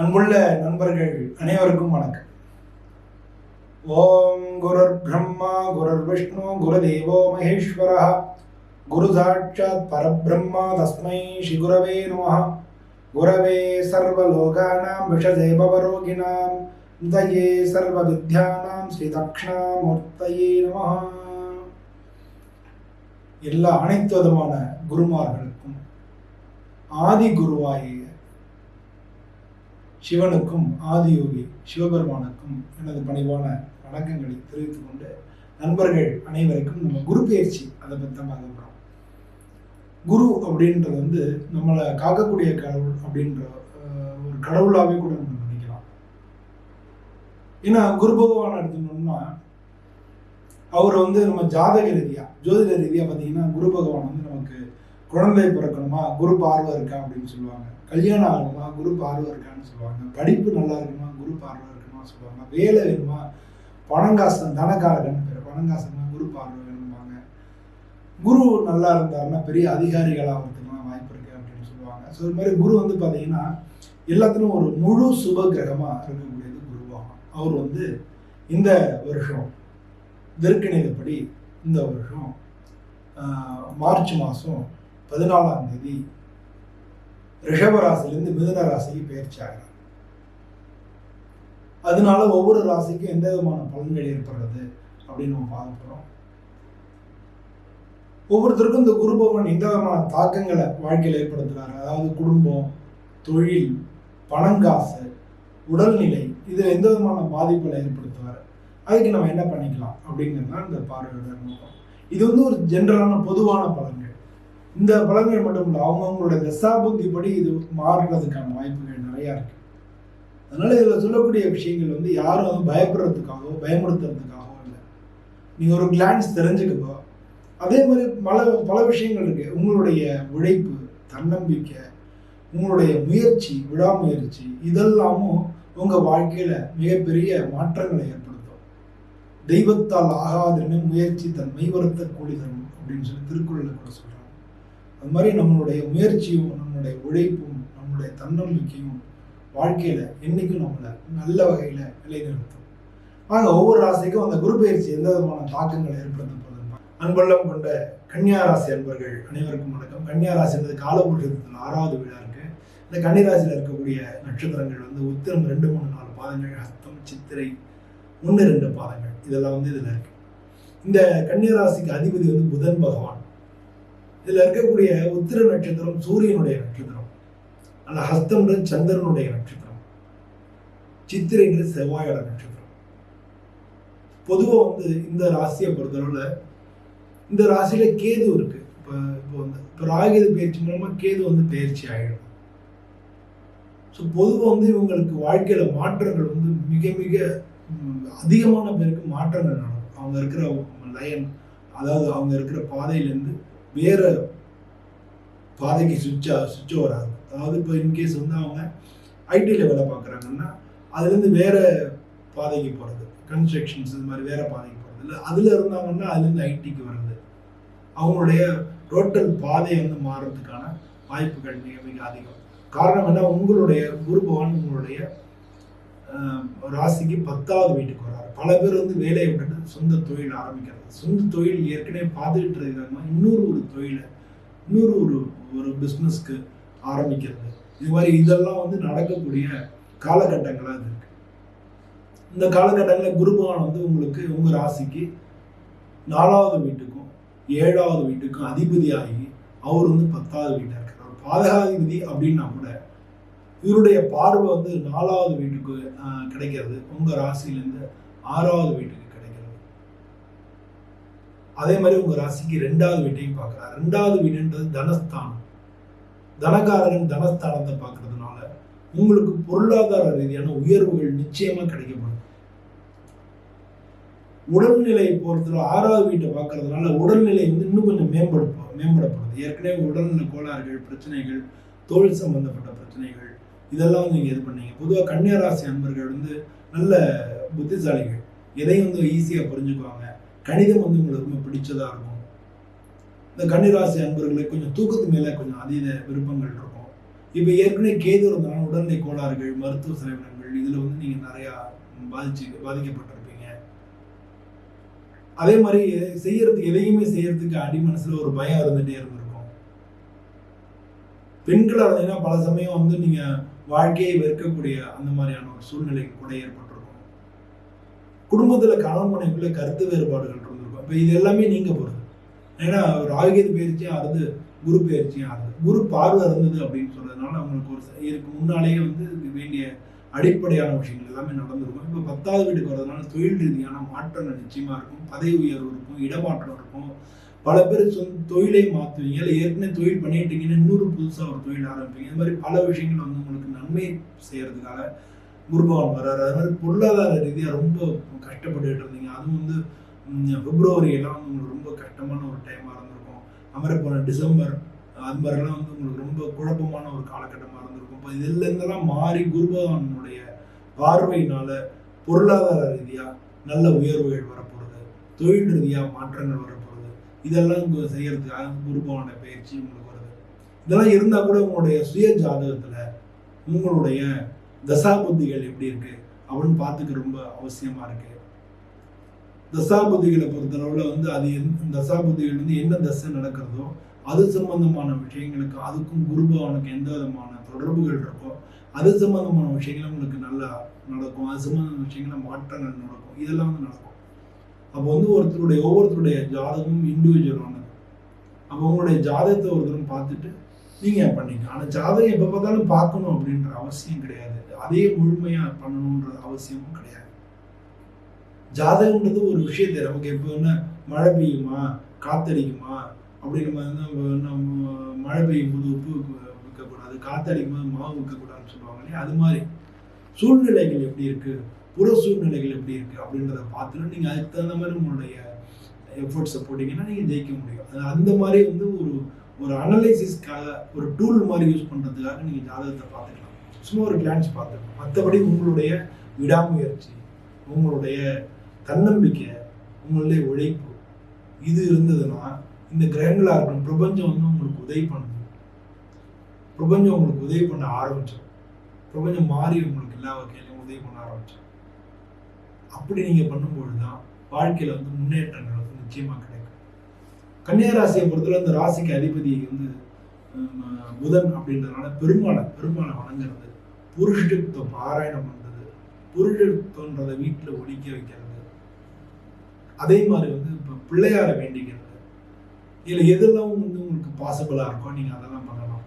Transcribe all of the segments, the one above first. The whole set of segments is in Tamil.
அன்புள்ள நண்பர்கள் அனைவருக்கும் வணக்கம். ஓம் குருர் பிரம்மா குருர் விஷ்ணு குருதேவோ மகேஸ்வரः குரு சாட்சாத் பரபிரம்மா தஸ்மை ஸ்ரீ குரவே நமः. குரவே சர்வலோகானாம் விஷஜே பவரோகிணாம் நிதயே சர்வ வித்யானாம் ஸ்ரீ தக்ஷணாமூர்த்தயே நமः. எல்லா அனைத்து விதமான குருமார்களுக்கும் ஆதி குருவாகிய சிவனுக்கும் ஆதியோகி சிவபெருமானுக்கும் எனது பணிவான வணக்கங்களை தெரிவித்துக் கொண்டு நண்பர்கள் அனைவருக்கும் நம்ம குரு பயிற்சி அதை பற்றி தான் பார்க்க போகிறோம். குரு அப்படின்றது நம்மளை காக்கக்கூடிய கடவுள் அப்படின்ற ஒரு கடவுளாகவே கூட நம்ம நினைக்கலாம். ஏன்னா குரு பகவான் எடுத்துக்கணும்னா அவர் நம்ம ஜாதக ரீதியாக ஜோதிட ரீதியாக பார்த்தீங்கன்னா குரு பகவான் நமக்கு குழந்தை பிறக்கணுமா குரு பார்வை இருக்கா அப்படின்னு சொல்லுவாங்க. கல்யாணம் ஆகணுமா குரு பார்வை இருக்கான்னு சொல்லுவாங்க. படிப்பு நல்லா இருக்குமா குரு பார்வை இருக்குமா சொல்லுவாங்க. வேலை வேணுமா பணங்காசன் தனக்காரகன் பேர் பணங்காசன்னா குரு பார்வை வேணும்பாங்க. குரு நல்லா இருந்தாருன்னா பெரிய அதிகாரிகள் ஆகிறதுக்குலாம் வாய்ப்பு இருக்கு அப்படின்னு சொல்லுவாங்க. ஸோ இது மாதிரி குரு பார்த்தீங்கன்னா எல்லாத்துலையும் ஒரு முழு சுப கிரகமாக இருக்கக்கூடியது குருவாகும். அவர் இந்த வருஷம் திருக்கணிதப்படி இந்த வருஷம் மார்ச் மாதம் 14ஆம் தேதி ரிஷப ராசிலிருந்து மிதுன ராசிக்கு பயிற்சி ஆகிறார். அதனால ஒவ்வொரு ராசிக்கும் எந்த விதமான பலன்கள் ஏற்படுறது அப்படின்னு நம்ம பார்க்க போறோம். ஒவ்வொருத்தருக்கும் இந்த குரு பகவான் எந்த விதமான தாக்கங்களை வாழ்க்கையில் ஏற்படுத்துறாரு, அதாவது குடும்பம், தொழில், பணங்காசு, உடல்நிலை, இதில் எந்த விதமான பாதிப்புகளை ஏற்படுத்துவார், அதுக்கு நம்ம என்ன பண்ணிக்கலாம் அப்படிங்கிறது தான் இந்த பார்வையோட நோக்கம். இது ஒரு ஜென்ரலான பொதுவான பலன்கள். இந்த பலன்கள் மட்டும் இல்லை, அவங்கவுங்களோட தசாபுத்தி படி இது மாறுறதுக்கான வாய்ப்புகள் நிறையா இருக்கு. அதனால இதில் சொல்லக்கூடிய விஷயங்கள் யாரும் பயப்படுறதுக்காகவோ பயமுறுத்துறதுக்காகவோ இல்லை. நீங்கள் ஒரு கிளான்ஸ் தெரிஞ்சுக்கப்போ அதே மாதிரி பல விஷயங்கள் இருக்கு. உங்களுடைய உழைப்பு, தன்னம்பிக்கை, உங்களுடைய முயற்சி, விடாமுயற்சி இதெல்லாமும் உங்கள் வாழ்க்கையில் மிகப்பெரிய மாற்றங்களை ஏற்படுத்தும். தெய்வத்தால் ஆகாதுன்னு முயற்சி தன் மெய்வருத்த கூலி தரும் அப்படின்னு சொல்லி திருக்குறளில் கூட சொல்கிறாங்க. அது மாதிரி நம்மளுடைய முயற்சியும் நம்மளுடைய உழைப்பும் நம்மளுடைய தன்னம்பிக்கையும் வாழ்க்கையில் என்றைக்கும் நம்மளை நல்ல வகையில் நிலைநிறுத்தும். ஆக ஒவ்வொரு ராசிக்கும் அந்த குரு பயிற்சி எந்த விதமான தாக்கங்களை ஏற்படுத்த போதும். அன்பெல்லாம் கொண்ட கன்னியா ராசி அன்பர்கள் அனைவருக்கும் வணக்கம். கன்னியா ராசி என்பது காலபுருஷத்தில் 6வது வீடாக இருக்கு. இந்த கன்னிராசியில் இருக்கக்கூடிய நட்சத்திரங்கள் உத்திரம் 2, 3, 4 பாதங்கள், ஹஸ்தம், சித்திரை 1, 2 பாதங்கள், இதெல்லாம் இதில் இருக்கு. இந்த கன்னியா ராசிக்கு அதிபதி புதன் பகவான். இதில் இருக்கக்கூடிய உத்திர நட்சத்திரம் சூரியனுடைய நட்சத்திரம், அந்த ஹஸ்தம்ன்றது சந்திரனுடைய நட்சத்திரம், சித்திரைங்கிறது செவ்வாயோட நட்சத்திரம். பொதுவாக இந்த ராசியை பொறுத்தளவில் இந்த ராசியில கேது இருக்கு. இப்போ ராகு பயிற்சி மூலமாக கேது பயிற்சி ஆகிடும். ஸோ பொதுவாக இவங்களுக்கு வாழ்க்கையில மாற்றங்கள் மிக மிக அதிகமான பேருக்கு மாற்றங்கள் நடக்கும். அவங்க இருக்கிற லைன், அதாவது அவங்க இருக்கிற பாதையிலேருந்து வேற பாதைக்கு சுவிட்ச் ஓவர் ஆகும். அதாவது இப்போ இன்கேஸ் அவங்க ஐடியில் வேலை பார்க்குறாங்கன்னா அதுலேருந்து வேற பாதைக்கு போகிறது, கன்ஸ்ட்ரக்ஷன்ஸ் இது மாதிரி வேற பாதைக்கு போகிறது இல்லை, அதில் இருந்தாங்கன்னா அதுலேருந்து ஐடிக்கு வர்றது, அவங்களுடைய டோட்டல் பாதையை மாறுறதுக்கான வாய்ப்புகள் மிக மிக அதிகம். காரணம் என்ன, உங்களுடைய குரு பகவான் உங்களுடைய ராசிக்கு 10வது வீட்டுக்கு வர்றாரு. பல பேர் வேலையை விட்டுட்டு சொந்த தொழில் ஆரம்பிக்கிறது, சொந்த தொழில் ஏற்கனவே பார்த்துக்கிட்டு இருக்கிறாங்க, இன்னொரு ஒரு தொழிலை ஒரு பிஸ்னஸ்க்கு ஆரம்பிக்கிறது, இது மாதிரி இதெல்லாம் நடக்கக்கூடிய காலகட்டங்களாக இது இருக்கு. இந்த காலகட்டங்களில் குரு பகவான் உங்களுக்கு உங்கள் ராசிக்கு 4வது வீட்டுக்கும் 7வது வீட்டுக்கும் அதிபதியாகி அவர் 10வது வீட்டாக இருக்கிறார். பாதகாதிபதி அப்படின்னா கூட இவருடைய பார்வை 4வது வீட்டுக்கு கிடைக்கிறது, உங்க ராசியிலேருந்து 6வது வீட்டுக்கு கிடைக்கிறது. அதே மாதிரி உங்க ராசிக்கு 2வது வீட்டையும் பார்க்கிறார். 2வது வீடுன்றது தனஸ்தானம், தனகாரகன் தனஸ்தானத்தை பார்க்கறதுனால உங்களுக்கு பொருளாதார ரீதியான உயர்வுகள் நிச்சயமா கிடைக்கப்படும். உடல்நிலையை பொறுத்தவரை 6வது வீட்டை பார்க்கறதுனால உடல்நிலை இன்னும் கொஞ்சம் மேம்படப்படுது. ஏற்கனவே உடல்நல கோளாறுகள், பிரச்சனைகள், தொழில் சம்பந்தப்பட்ட பிரச்சனைகள் இதெல்லாம் நீங்கள் இது பண்ணீங்க. பொதுவாக கன்னியா ராசி அன்பர்கள் நல்ல புத்திசாலிகள், எதையும் ஈஸியாக புரிஞ்சுக்குவாங்க. கணிதம் உங்களுக்கு ரொம்ப பிடிச்சதா இருக்கும். இந்த கன்னிராசி அன்பர்களுக்கு கொஞ்சம் தூக்கத்து மேலே கொஞ்சம் அதீத விருப்பங்கள் இருக்கும். இப்போ ஏற்கனவே கேது இருந்தாலும் உடல்நிலை கோளாறுகள், மருத்துவ செலவினங்கள் இதில் வந்து நீங்கள் நிறையா பாதிக்கப்பட்டிருப்பீங்க. அதே மாதிரி எதையுமே செய்யறதுக்கு அடி மனசுல ஒரு பயம் இருந்துகிட்டே இருந்திருக்கும். பெண்களாக இருந்தீங்கன்னா பல சமயம் வந்து நீங்கள் வாழ்க்கையை வெறுக்கக்கூடிய அந்த மாதிரியான ஒரு சூழ்நிலை கூட ஏற்பட்டிருக்கும். குடும்பத்தில் கணவன் மனைவிக்குள்ள கருத்து வேறுபாடுகள் இருந்திருக்கும். இப்போ இது எல்லாமே நீங்க போகிறது. ஏன்னா ராகுகேது பயிற்சியும் ஆறுது, குரு பயிற்சியும் ஆறுது. குரு பார்வை இருந்தது அப்படின்னு சொல்றதுனால அவங்களுக்கு இதுக்கு முன்னாலேயே வந்து வேண்டிய அடிப்படையான விஷயங்கள் எல்லாமே நடந்திருக்கும். இப்போ 10வது வீட்டுக்கு வர்றதுனால தொழில் ரீதியான மாற்றங்கள் நிச்சயமா இருக்கும். பதவி உயர்வு இருக்கும், இடமாற்றம் இருக்கும். பல பேர் தொழிலை மாற்றுவீங்க, இல்லை ஏற்கனவே தொழில் பண்ணிட்டீங்கன்னா இன்னொரு புதுசாக ஒரு தொழில் ஆரம்பிப்பீங்க. இந்த மாதிரி பல விஷயங்கள் வந்து உங்களுக்கு நன்மை செய்யறதுக்காக குரு பகவான் வர்றாரு. அது மாதிரி பொருளாதார ரீதியாக ரொம்ப கஷ்டப்பட்டுட்டு இருந்தீங்க, அதுவும் வந்து பிப்ரவரி எல்லாம் வந்து உங்களுக்கு ரொம்ப கஷ்டமான ஒரு டைமாக இருந்திருக்கும். அப்புறம் போன டிசம்பர் அது மாதிரிலாம் வந்து உங்களுக்கு ரொம்ப குழப்பமான ஒரு காலகட்டமாக இருந்திருக்கும். இப்போ இதுலேருந்தெல்லாம் மாறி குரு பகவானுடைய பார்வையினால பொருளாதார ரீதியாக நல்ல உயர்வுகள் வரப்போகிறது, தொழில் ரீதியாக மாற்றங்கள் வரப்போகிறது. இதெல்லாம் இங்கே செய்யறதுக்காக குரு பகவானுடைய பயிற்சி உங்களுக்கு வருது. இதெல்லாம் இருந்தால் கூட உங்களுடைய சுய ஜாதகத்தில் உங்களுடைய தசா புத்திகள் எப்படி இருக்கு அப்படின்னு பார்த்துக்க ரொம்ப அவசியமா இருக்கு. தசாபுத்திகளை பொறுத்தளவுல வந்து அது தசாபுத்திகள் வந்து என்ன தசை நடக்கிறதோ அது சம்பந்தமான விஷயங்களுக்கு அதுக்கும் குரு பகவானுக்கு எந்த விதமான தொடர்புகள் இருக்கோ அது சம்பந்தமான விஷயங்கள் உங்களுக்கு நல்லா நடக்கும். அது சம்பந்தமான விஷயங்கள மாற்றங்கள் நடக்கும். இதெல்லாம் வந்து நடக்கும். அப்போ வந்து ஒவ்வொருத்தருடைய ஜாதகமும் இண்டிவிஜுவலானது. அப்போ உங்களுடைய ஜாதகத்தை ஒருத்தரும் பார்த்துட்டு நீங்க பண்ணிக்கலாம். ஆனால் ஜாதகம் எப்போ பார்த்தாலும் பார்க்கணும் அப்படின்ற அவசியம் கிடையாது. அதே முழுமையா பண்ணணுன்ற அவசியமும் கிடையாது. ஜாதகம்ன்றது ஒரு விஷயத்தை நமக்கு எப்போ என்ன மழை பெய்யுமா, காத்தடிக்குமா அப்படின்னு நம்ம மழை பெய்யும் போது உப்பு விற்கக்கூடாது, காத்தடிக்கும் போது மாவு விற்கக்கூடாதுன்னு சொல்லுவாங்க இல்லையா? அது மாதிரி சூழ்நிலைகள் எப்படி இருக்கு, புற சூழ்நிலைகள் எப்படி இருக்கு அப்படின்றத பார்த்துட்டு நீங்கள் அதுக்கு தகுந்த மாதிரி உங்களுடைய எஃபர்ட்ஸை போட்டிங்கன்னா நீங்கள் ஜெயிக்க முடியும். அது அந்த மாதிரி வந்து ஒரு அனலைசிஸ்க்காக ஒரு டூல் மாதிரி யூஸ் பண்ணுறதுக்காக நீங்கள் ஜாதகத்தை பார்த்துக்கலாம். சும்மா ஒரு கிளான்ஸ் பார்த்துக்கலாம். மற்றபடி உங்களுடைய விடாமுயற்சி, உங்களுடைய தன்னம்பிக்கை, உங்களுடைய உழைப்பு இது இருந்ததுன்னா இந்த கிரகங்களாக இருக்கணும், பிரபஞ்சம் வந்து உங்களுக்கு உதவி பண்ணும். பிரபஞ்சம் உங்களுக்கு உதவி பண்ண ஆரம்பிச்சோம். பிரபஞ்சம் மாறி உங்களுக்கு எல்லா வகையிலையும் உதவி பண்ண ஆரம்பிச்சோம். அப்படி நீங்கள் பண்ணும்பொழுது தான் வாழ்க்கையில் வந்து முன்னேற்றங்கள் வந்து நிச்சயமாக கிடைக்கும். கன்னியா ராசியை பொறுத்தவரை அந்த ராசிக்கு அதிபதி வந்து புதன் அப்படின்றதுனால பெருமாளை வணங்குறது, புருஷத்துவ பாராயணம் பண்றது, புருஷத்துவன்றதை வீட்டில் ஒழிக்க வைக்கிறது, அதே மாதிரி வந்து இப்போ பிள்ளையாரை வேண்டிக்கிறது, இதில் எதெல்லாம் வந்து உங்களுக்கு பாசிபிளாக இருக்கோ நீங்கள் அதெல்லாம் பண்ணலாம்.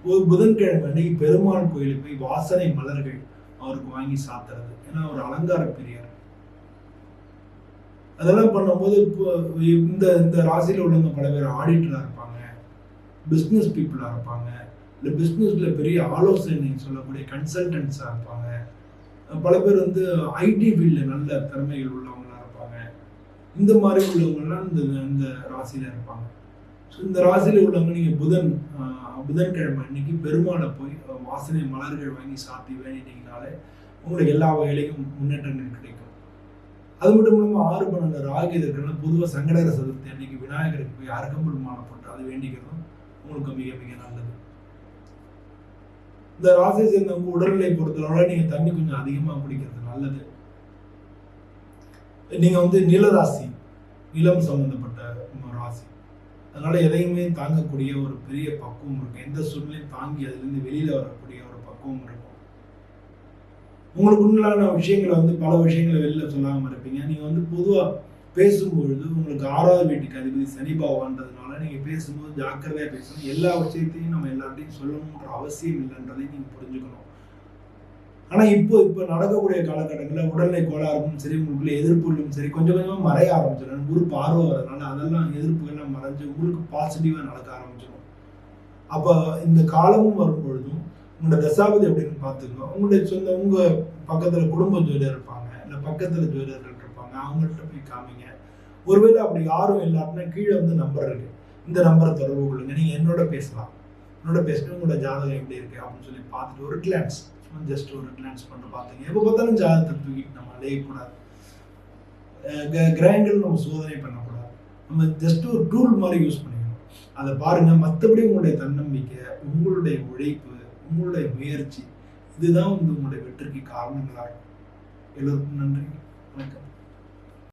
ஒரு புதன்கிழமை அன்னைக்கு பெருமாள் கோயிலுக்கு போய் வாசனை மலர்கள் அவருக்கு வாங்கி சாத்துறது. ஏன்னா ஒரு அலங்கார பிரியர். அதெல்லாம் பண்ணும்போது இப்போ இந்த ராசியில் உள்ளவங்க பல பேர் ஆடிட்டராக இருப்பாங்க, பிஸ்னஸ் பீப்புளாக இருப்பாங்க, இல்லை பிஸ்னஸில் பெரிய ஆலோசனை சொல்லக்கூடிய கன்சல்டன்ஸாக இருப்பாங்க. பல பேர் வந்து ஐடி ஃபீல்டில் நல்ல திறமைகள் உள்ளவங்களாக இருப்பாங்க. இந்த மாதிரி உள்ளவங்கலாம் இந்த ராசியில் இருப்பாங்க. ஸோ இந்த ராசியில் உள்ளவங்க நீங்கள் புதன்கிழமை அன்னைக்கு பெருமாளை போய் வாசனை மலர்கள் வாங்கி சாத்தி வேண்டிட்டீங்கனாலே உங்களுக்கு எல்லா வகையிலையும் முன்னேற்றங்கள் கிடைக்கும். அது மட்டும் இல்லாமல் 6-12 ராகு இருக்கிறனால பொதுவாக சங்கடகர சதுர்த்தி அன்னைக்கு விநாயகருக்கு போய் அருகம்புல் மாலை போட்டு அது வேண்டிக்கிறதும் உங்களுக்கு மிக மிக நல்லது. இந்த ராசியை சேர்ந்தவங்க உடல்நிலை பொறுத்தவரை நீங்க தண்ணி கொஞ்சம் அதிகமா குடிக்கிறது நல்லது. நீங்க வந்து நிலராசி, நிலம் சம்பந்தப்பட்ட ராசி, அதனால எதையுமே தாங்கக்கூடிய ஒரு பெரிய பக்குவம் இருக்கு. எந்த சூழ்நிலையும் தாங்கி அதுலேருந்து வெளியில வரக்கூடிய ஒரு பக்குவம் இருக்கும். உங்களுக்கு உண்டான விஷயங்களை வந்து பல விஷயங்களை வெளியில சொல்லாம இருப்பீங்க. நீங்க வந்து பொதுவா பேசும்பொழுது உங்களுக்கு 6வது வீட்டுக்கு அதிபதி சனி பகவான்றதுனால நீங்க பேசும்போது ஜாக்கிரதையா பேசணும். எல்லா விஷயத்தையும் நம்ம எல்லார்ட்டையும் சொல்லணுன்ற அவசியம் இல்லைன்றதை நீங்க புரிஞ்சுக்கணும். ஆனா இப்போ நடக்கக்கூடிய காலகட்டங்களில் உடல்நிலை கோளாறும் சரி, உங்களுக்குள்ள எதிர்ப்புகளும் சரி கொஞ்சம் கொஞ்சமா மறைய ஆரம்பிச்சிடும். குரு பார்வை வரதுனால அதெல்லாம் எதிர்ப்புகள்லாம் மறைஞ்சு உங்களுக்கு பாசிட்டிவா நடக்க ஆரம்பிச்சிடும். அப்ப இந்த காலமும் வரும்பொழுதும் உங்களோட தசாபதி அப்படின்னு பார்த்துக்கணும். உங்க பக்கத்துல குடும்ப ஜோதிடர் இருப்பாங்க, இல்லை பக்கத்துல ஜோதிடர்கள் இருப்பாங்க, அவங்கள்ட்ட போய் காமிங்க. ஒருவேளை அப்படி யாரும் இல்லாட்டினா கீழே வந்து நம்பர் இருக்கு, இந்த நம்பரை தொடர்பு கொள்ளுங்க. நீங்க என்னோட பேசலாம். என்னோட பேசிட்டு உங்களோட ஜாதகம் எப்படி இருக்கு அப்படின்னு சொல்லி பார்த்துட்டு ஒரு கிளான்ஸ், ஜஸ்ட் ஒரு கிளான்ஸ் பண்ணி பார்த்தீங்க. எப்போ பார்த்தாலும் ஜாதகத்தை தூக்கிட்டு நம்ம அலையக்கூடாது. கிரகங்கள் நம்ம சோதனை பண்ணக்கூடாது. நம்ம ஜஸ்ட் ஒரு டூல் மாதிரி யூஸ் பண்ணிக்கணும். அதை பாருங்க. மற்றபடி உங்களுடைய தன்னம்பிக்கை, உங்களுடைய உழைப்பு, உங்களுடைய முயற்சி இதுதான் வந்து உங்களுடைய வெற்றிக்கு காரணங்களாக இருக்கும். எல்லோருக்கும் நன்றி. வணக்கம்.